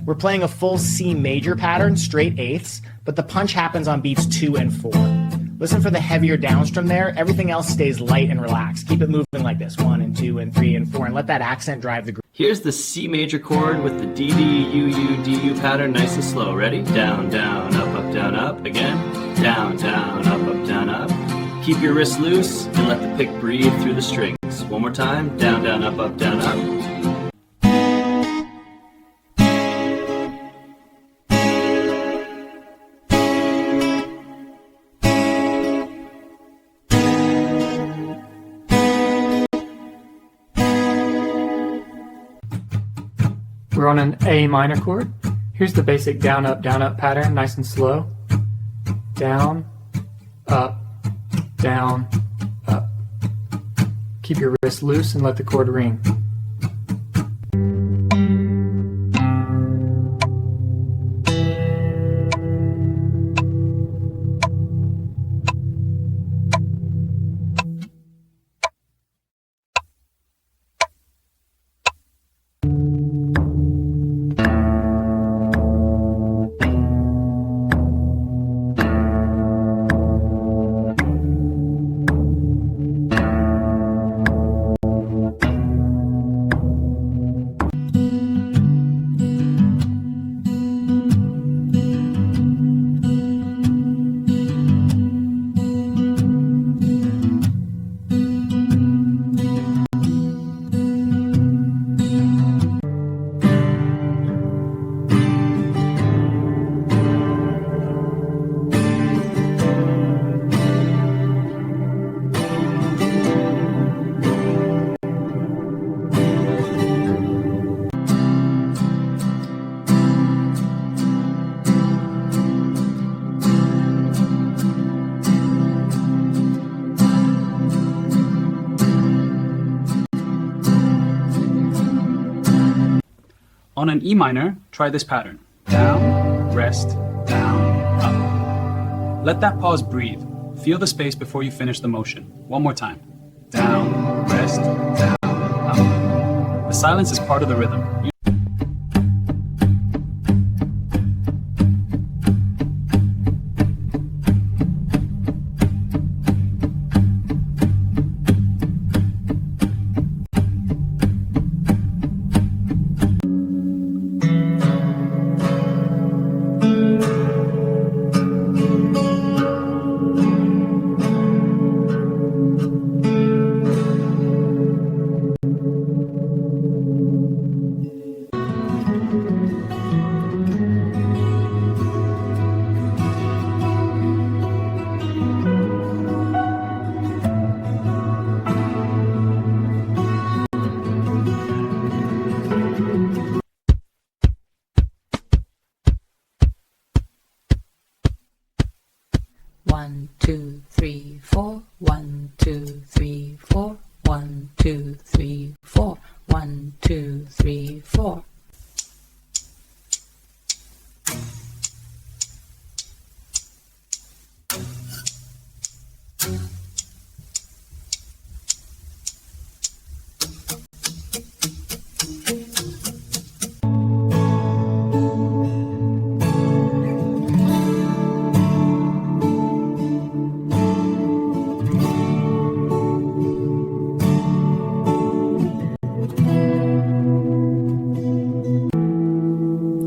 We're playing a full C major pattern, straight eighths, but the punch happens on beats 2 and 4. Listen for the heavier downstrum there. Everything else stays light and relaxed. Keep it moving like this, 1 and 2 and 3 and 4, and let that accent drive the groove. Here's the C major chord with the D, D, U, U, D, U pattern, nice and slow. Ready? Down, down, up, down, up. Again. Down, down, up, down, up. Keep your wrist loose and let the pick breathe through the strings. One more time. Down, down, up, down, up. We're on an A minor chord. Here's the basic down, up pattern, nice and slow. Down, up, down, up. Keep your wrist loose and let the chord ring. On an E minor, try this pattern. Down, rest, down, up. Let that pause breathe. Feel the space before you finish the motion. One more time. Down, rest, down, up. The silence is part of the rhythm. One, two, three, four. 1, 2, 3, 4. 1, 2, 3, 4. 1, 2, 3, 4.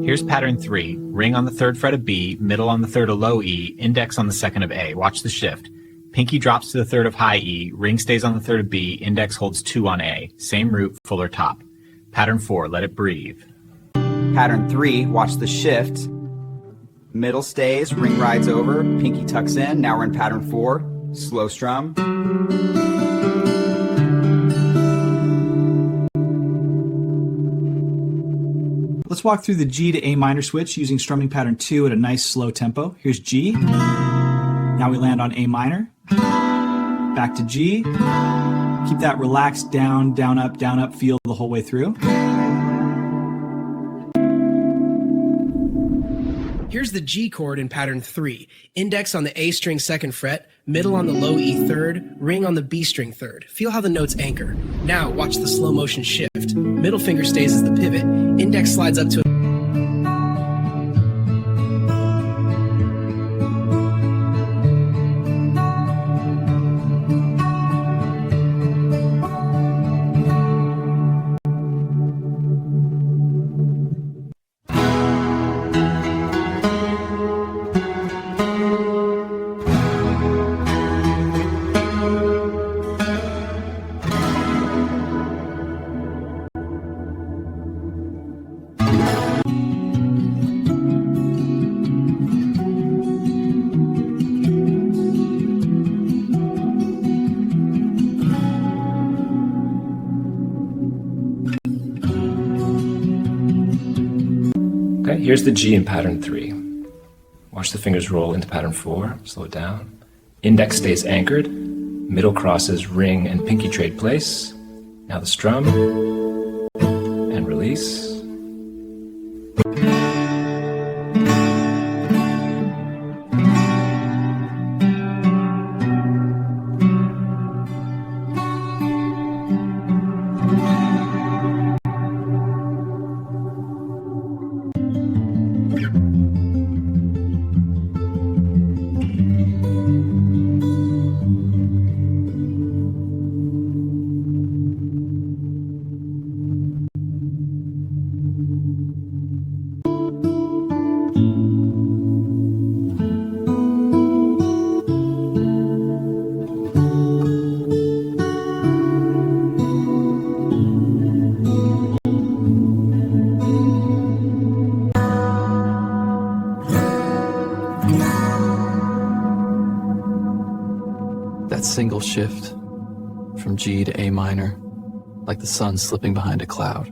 Here's pattern 3. Ring on the 3rd fret of B, middle on the 3rd of low E, index on the 2nd of A. Watch the shift. Pinky drops to the 3rd of high E, ring stays on the 3rd of B, index holds 2 on A. Same root, fuller top. Pattern 4, let it breathe. Pattern 3, watch the shift. Middle stays, ring rides over, pinky tucks in. Now we're in pattern 4, slow strum. Let's walk through the G to A minor switch using strumming pattern 2 at a nice slow tempo. Here's G. Now we land on A minor. Back to G. Keep that relaxed down, down, up feel the whole way through. Here's the G chord in pattern 3. Index on the A string 2nd fret, middle on the low E 3rd, ring on the B string 3rd. Feel how the notes anchor. Now watch the slow motion shift. Middle finger stays as the pivot. Index slides up to Okay, here's the G in pattern 3. Watch the fingers roll into pattern 4, slow it down. Index stays anchored, middle crosses ring and pinky trade place. Now the strum, and release. That single shift from G to A minor, like the sun slipping behind a cloud.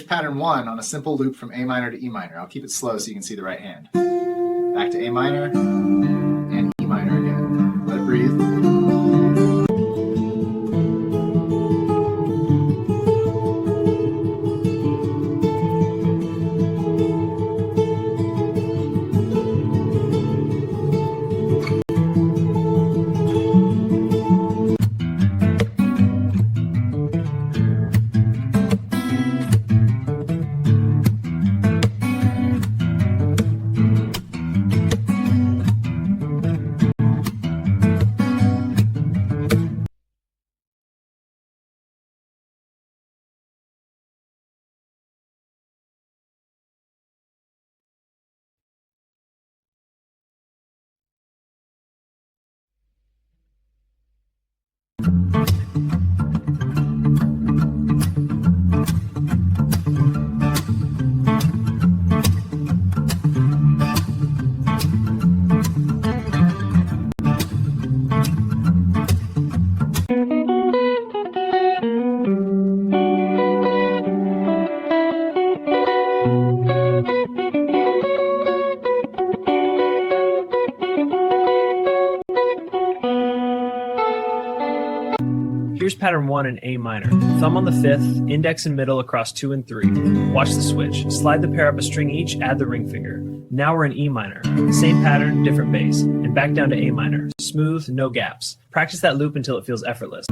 Pattern 1 on a simple loop from A minor to E minor. I'll keep it slow so you can see the right hand. Back to A minor and E minor again. Let it breathe. Here's pattern 1 in A minor. Thumb on the 5th, index and middle across 2 and 3. Watch the switch. Slide the pair up a string each, add the ring finger. Now we're in E minor. Same pattern, different bass. And back down to A minor. Smooth, no gaps. Practice that loop until it feels effortless.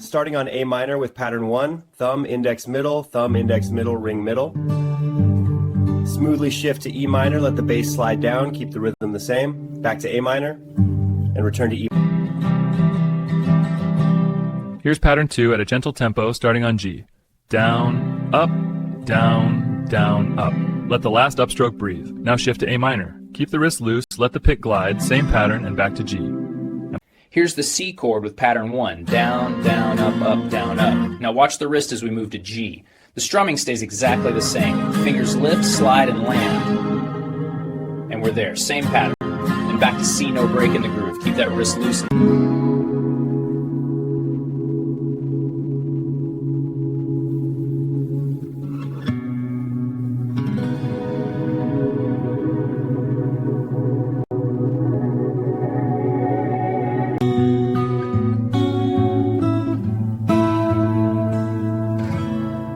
Starting on A minor with pattern 1, thumb, index, middle, ring, middle. Smoothly shift to E minor, let the bass slide down, keep the rhythm the same. Back to A minor, and return to E. Here's pattern 2 at a gentle tempo starting on G. Down, up, down, down, up. Let the last upstroke breathe. Now shift to A minor. Keep Keep the wrist loose, let the pick glide, same pattern, and back to G. Here's the C chord with pattern 1. Down, down, up, down, up. Now watch the wrist as we move to G. The strumming stays exactly the same. Fingers lift, slide, and land. And we're there. Same pattern. And back to C, no break in the groove. Keep that wrist loose.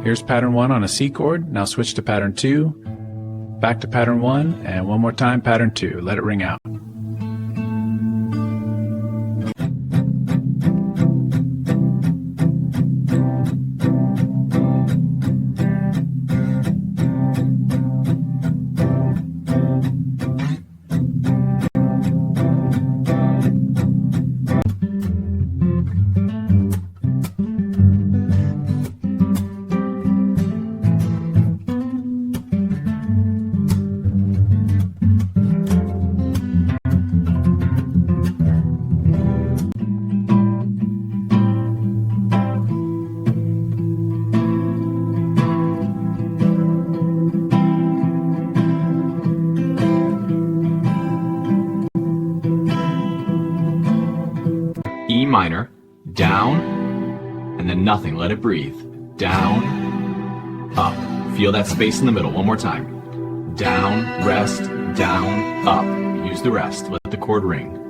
Here's pattern 1 on a C chord. Now switch to pattern 2, back to pattern 1, and one more time pattern 2. Let it ring out. E minor, down, and then nothing, let it breathe. Down, up. Feel that space in the middle, one more time. Down, rest, down, up. Use the rest, let the chord ring.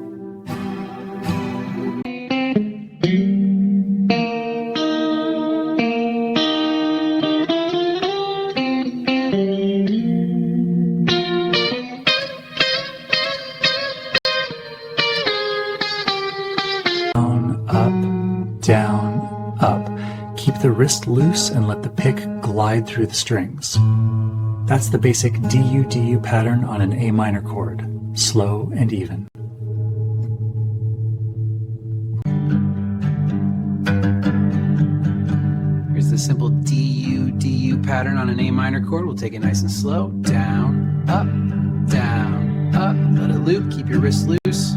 Down, up. Keep the wrist loose and let the pick glide through the strings. That's the basic DU-DU pattern on an A minor chord, slow and even. Here's the simple DU-DU pattern on an A minor chord. We'll take it nice and slow. Down, up, let it loop, keep your wrist loose.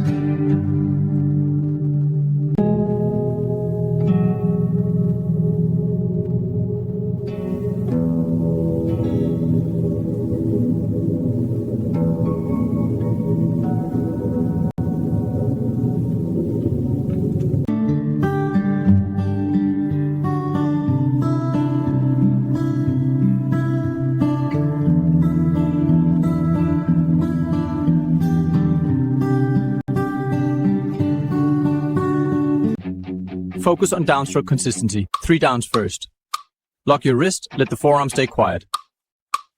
Focus on downstroke consistency. 3 downs first. Lock your wrist, let the forearm stay quiet.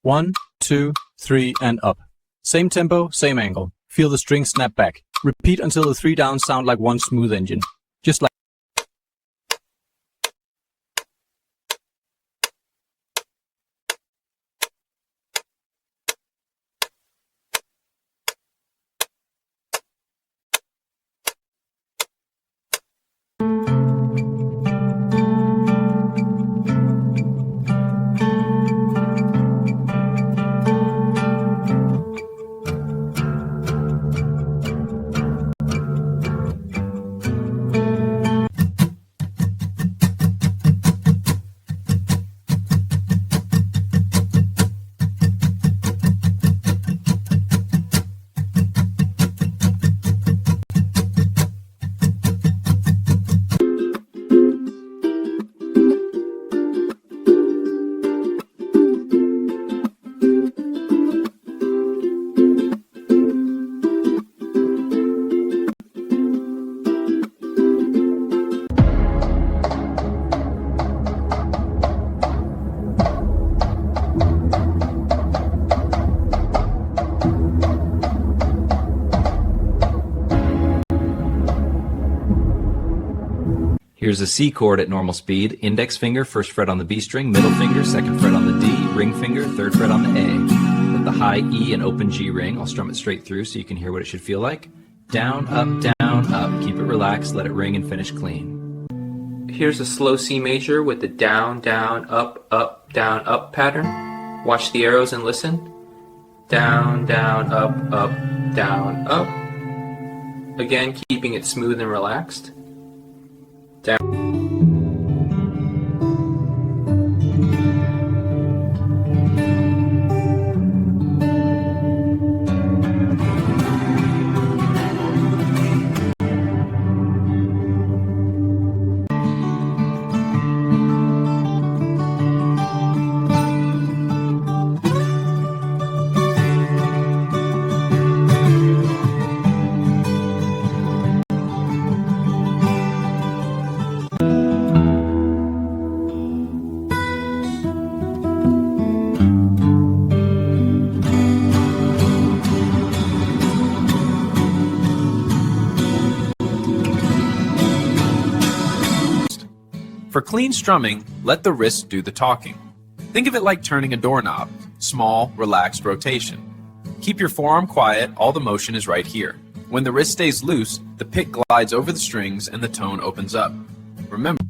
1, 2, 3, and up. Same tempo, same angle. Feel the strings snap back. Repeat until the 3 downs sound like one smooth engine. Just like Here's a C chord at normal speed. Index finger, first fret on the B string, middle finger, second fret on the D, ring finger, third fret on the A. Let the high E and open G ring. I'll strum it straight through so you can hear what it should feel like. Down, up. Keep it relaxed, let it ring and finish clean. Here's a slow C major with the down, down, up, down, up pattern. Watch the arrows and listen. Down, down, up, down, up. Again, keeping it smooth and relaxed. Down. For clean strumming, let the wrist do the talking. Think of it like turning a doorknob, small, relaxed rotation. Keep your forearm quiet, all the motion is right here. When the wrist stays loose, the pick glides over the strings and the tone opens up. Remember,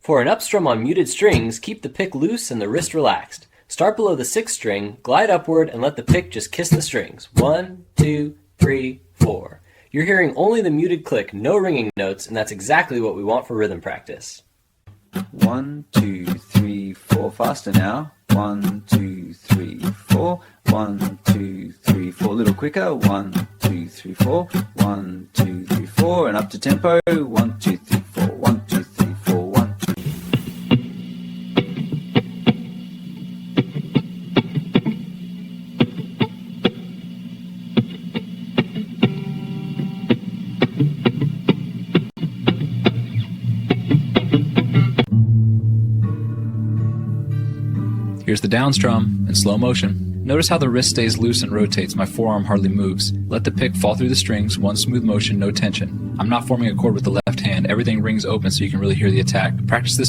For an upstrum on muted strings, keep the pick loose and the wrist relaxed. Start below the 6th string, glide upward, and let the pick just kiss the strings. 1, 2, 3, 4. You're hearing only the muted click, no ringing notes, and that's exactly what we want for rhythm practice. 1, 2, 3, 4. Faster now. 1, 2, 3, 4. 1, 2, 3, 4. A little quicker. 1, 2, 3, 4. 1, 2, 3, 4. And up to tempo. 1, 2, 3, 4. 1, 2, 3, 4. 1, 2. Here's the down strum in slow motion. Notice how the wrist stays loose and rotates, my forearm hardly moves. Let the pick fall through the strings, one smooth motion, no tension. I'm not forming a chord with the left hand, everything rings open so you can really hear the attack. Practice this